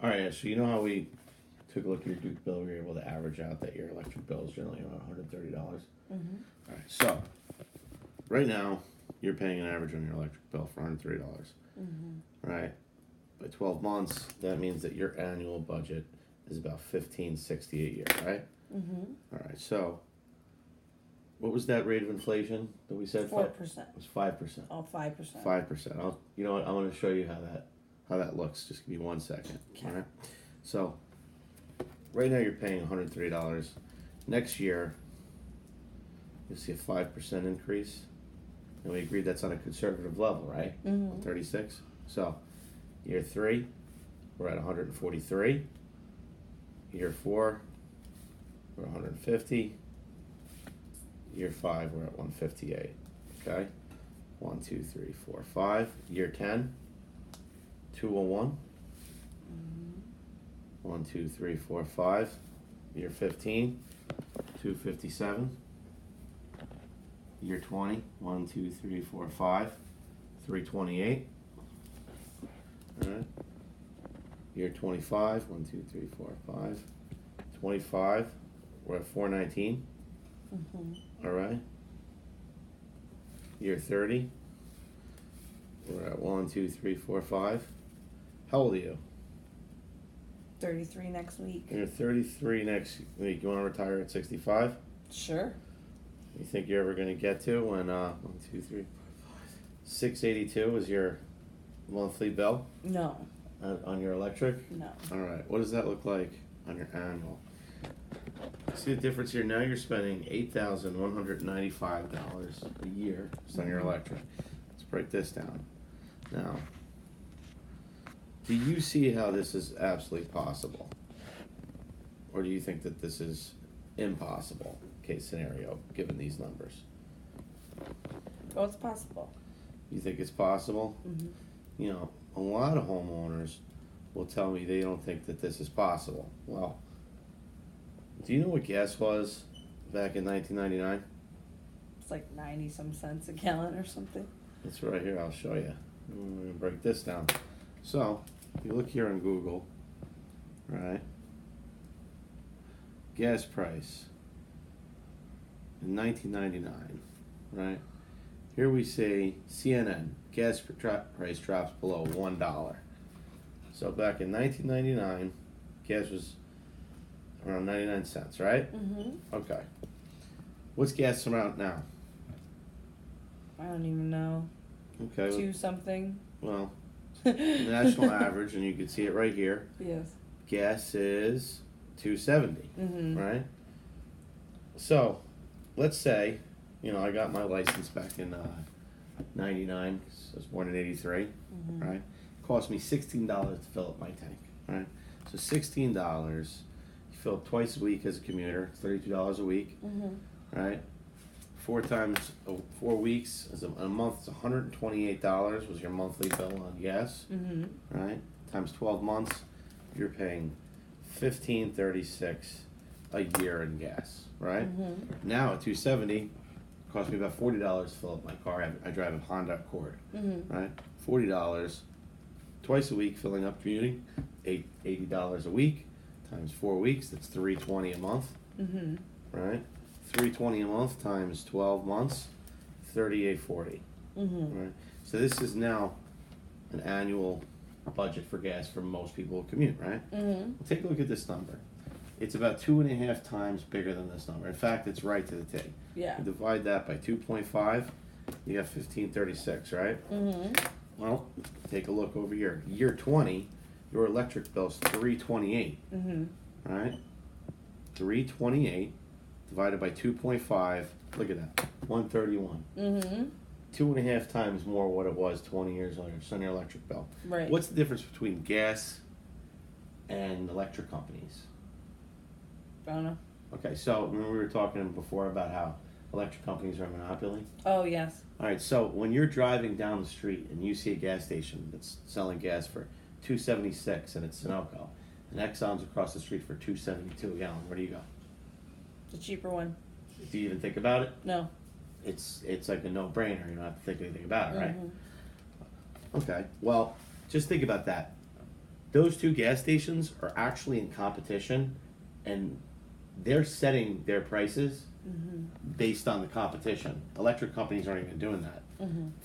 All right, so you know how we took a look at your Duke bill, we were able to average out that your electric bill is generally around $130. Mm-hmm. All right, so right now you're paying an average on your electric bill for $130. Mm-hmm. Right? By 12 months, that means that your annual budget is about $15.60 a year, right? Mm-hmm. All right, so what was that rate of inflation that we said? 4%. It was 5%. Oh, 5%. 5%. You know what? I'm going to show you how that looks. Just give me 1 second. Okay. All right. So right now you're paying $103. Next year you'll see a 5% increase, and we agreed that's on a conservative level, right? Mm-hmm. 36. So year 3, we're at 143. Year 4, we're 150. Year 5, we're at 158. Okay? 1, 2, 3, 4, 5. Year 10, 201. Mm-hmm. 1, 2, 3, 4, 5. Year 15, 257. Year 20, 1, 2, 3, 4, 5. 328. Alright. Year 25, 1, 2, 3, 4, 5. 25, we're at 419. Mm-hmm. Alright. Year 30, we're at 1, 2, 3, 4, 5. How old are you? 33 next week. You're 33 next week. You want to retire at 65? Sure. You think you're ever going to get to when 1, 2, 3, 4, 5, 682 is your monthly bill No. on your electric? No. All right. What does that look like on your annual? See the difference here? Now you're spending $8,195 a year just on your electric. Let's break this down. Now, do you see how this is absolutely possible? Or do you think that this is impossible, case scenario, given these numbers? Oh, it's possible. You think it's possible? Mm-hmm. You know, a lot of homeowners will tell me they don't think that this is possible. Well, do you know what gas was back in 1999? It's like 90 some cents a gallon or something. It's right here. I'll show you. I'm going to break this down. So, if you look here on Google, right? Gas price in 1999, right? Here we say CNN, gas price drops below $1. So back in 1999, gas was around 99 cents, right? Mm-hmm. Okay. What's gas around now? I don't even know. Okay. 2 something. Well, the national average, and you can see it right here. Yes. Gas is $2.70, Mm-hmm. right? So, let's say, you know, I got my license back in 99, so I was born in 83, Mm-hmm. right? Cost me $16 to fill up my tank, right? So $16, you fill up twice a week as a commuter, $32 a week, Mm-hmm. right? 4 weeks, a month, it's $128 was your monthly bill on gas, Mm-hmm. right? Times 12 months, you're paying $15.36 a year in gas, right? Mm-hmm. Now at 270, cost me about $40 to fill up my car. I drive a Honda Accord, Mm-hmm. right? $40 twice a week filling up commuting, $80 a week times 4 weeks. That's $320 a month, Mm-hmm. right? $320 a month times 12 months, $38.40, Mm-hmm. right? So this is now an annual budget for gas for most people who commute, right? Mm-hmm. Well, take a look at this number. It's about 2.5 times bigger than this number. In fact, it's right to the T. Yeah. You divide that by 2.5, you got 1536, right? Mm-hmm. Well, take a look over here. Year 20, your electric bill's 328, Mm-hmm. right? 328 divided by 2.5, look at that, 131. Mm-hmm. 2.5 times more what it was 20 years later. It's on your electric bill. Right. What's the difference between gas and electric companies? I don't know. Okay, so remember we were talking before about how electric companies are a monopoly? Oh, yes. All right, so when you're driving down the street and you see a gas station that's selling gas for $2.76 and it's Sunoco, and Exxon's across the street for $2.72 a gallon, where do you go? The cheaper one. Do you even think about it? No. It's like a no-brainer. You don't have to think anything about it, right? Mm-hmm. Okay, well, just think about that. those two gas stations are actually in competition, and they're setting their prices based on the competition. Electric companies aren't even doing that.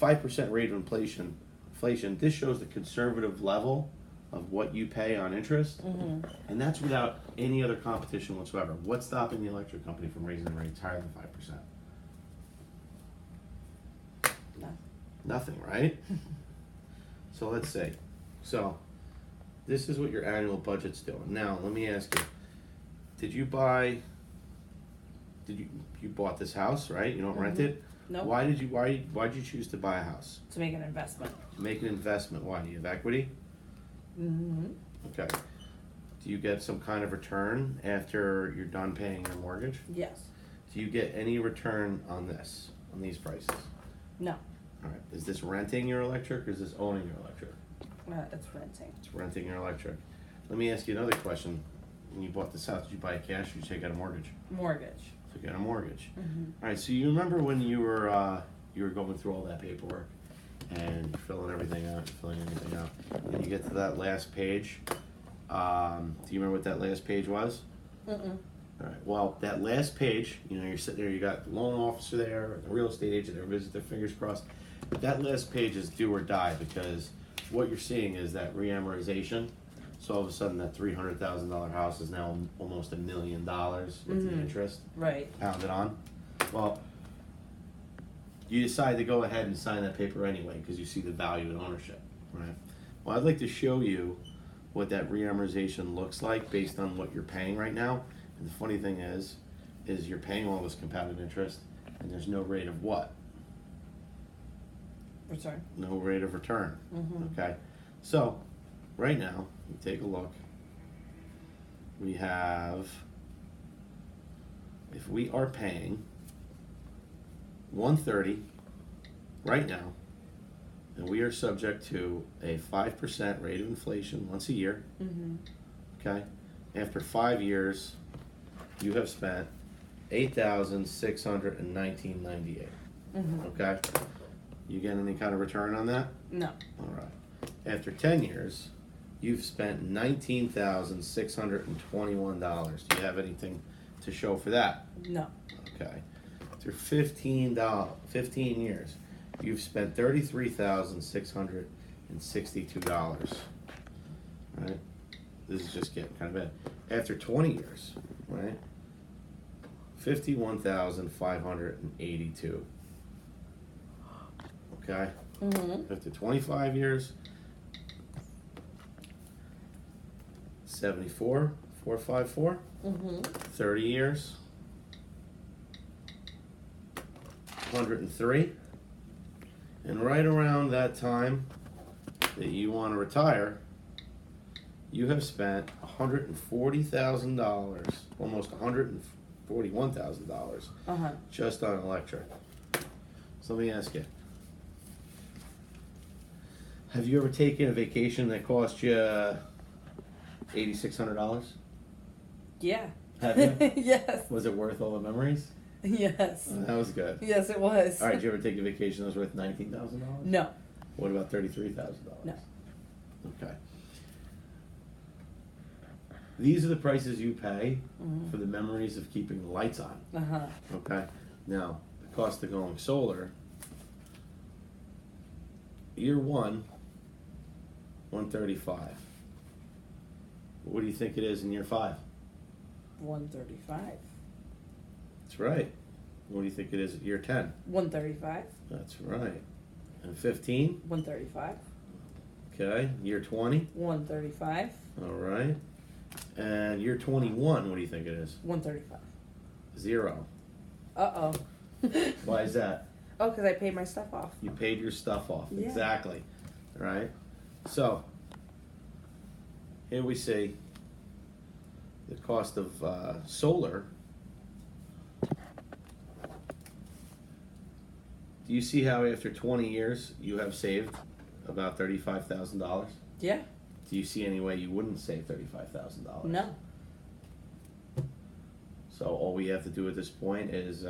5% rate of inflation. This shows the conservative level of what you pay on interest, and that's without any other competition whatsoever. What's stopping the electric company from raising the rates higher than 5%? No. Nothing, right? So let's see. So this is what your annual budget's doing. Now, let me ask you, you bought this house, right? You don't rent it? Nope. Why'd you choose to buy a house? To make an investment. Make an investment. Why? Do you have equity? Okay. Do you get some kind of return after you're done paying your mortgage? Yes. Do you get any return on these prices? No. All right. Is this renting your electric or is this owning your electric? It's renting. It's renting your electric. Let me ask you another question. When you bought this house, did you buy it cash or did you take out a mortgage? Mortgage. Took out a mortgage. All right. So you remember when you were going through all that paperwork and filling everything out, and you get to that last page. Do you remember what that last page was? All right. Well, that last page, you're sitting there. You got the loan officer there, the real estate agent there, visit their fingers crossed. That last page is do or die because what you're seeing is that reamortization. So all of a sudden, that $300,000 house is now almost $1 million with the interest Right. pounded on. Well, you decide to go ahead and sign that paper anyway because you see the value in ownership, right? Well, I'd like to show you what that reamortization looks like based on what you're paying right now. And the funny thing is you're paying all this compounded interest, and there's no rate of what? Return. No rate of return. Okay, so right now, you take a look. We have, if we are paying $130 right now, and we are subject to a 5% rate of inflation once a year. Okay, after 5 years, you have spent $8,619.98. Okay, you get any kind of return on that? No. All right. After 10 years, you've spent $19,621. Do you have anything to show for that? No. Okay. Through 15 years, you've spent $33,662. Right? This is just getting kind of bad. After 20 years, right? $51,582. Okay. After 25 years, 74,454. 30 years, 103. And right around that time that you want to retire, you have spent $140,000, almost $141,000 just on electric. So let me ask you, have you ever taken a vacation that cost you $8,600? Yeah. Have you? Yes. Was it worth all the memories? Yes. That was good. Yes, it was. All right, did you ever take a vacation that was worth $19,000? No. What about $33,000? No. Okay. These are the prices you pay for the memories of keeping the lights on. Okay. Now, the cost of going solar. Year one, 135. What do you think it is in year 5? 135. That's right. What do you think it is at year 10? 135. That's right. And 15? 135. Okay. Year 20? 135. All right. And year 21, what do you think it is? 135. 0. Uh-oh. Why is that? Oh, because I paid my stuff off. You paid your stuff off. Yeah. Exactly. All right. So, here we see the cost of solar. Do you see how after 20 years you have saved about $35,000? Yeah. Do you see any way you wouldn't save $35,000? No. So all we have to do at this point is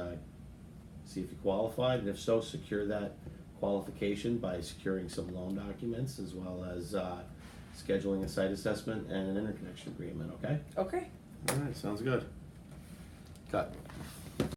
see if you qualified, and if so, secure that qualification by securing some loan documents as well as scheduling a site assessment and an interconnection agreement, okay? Okay. Alright, sounds good. Cut.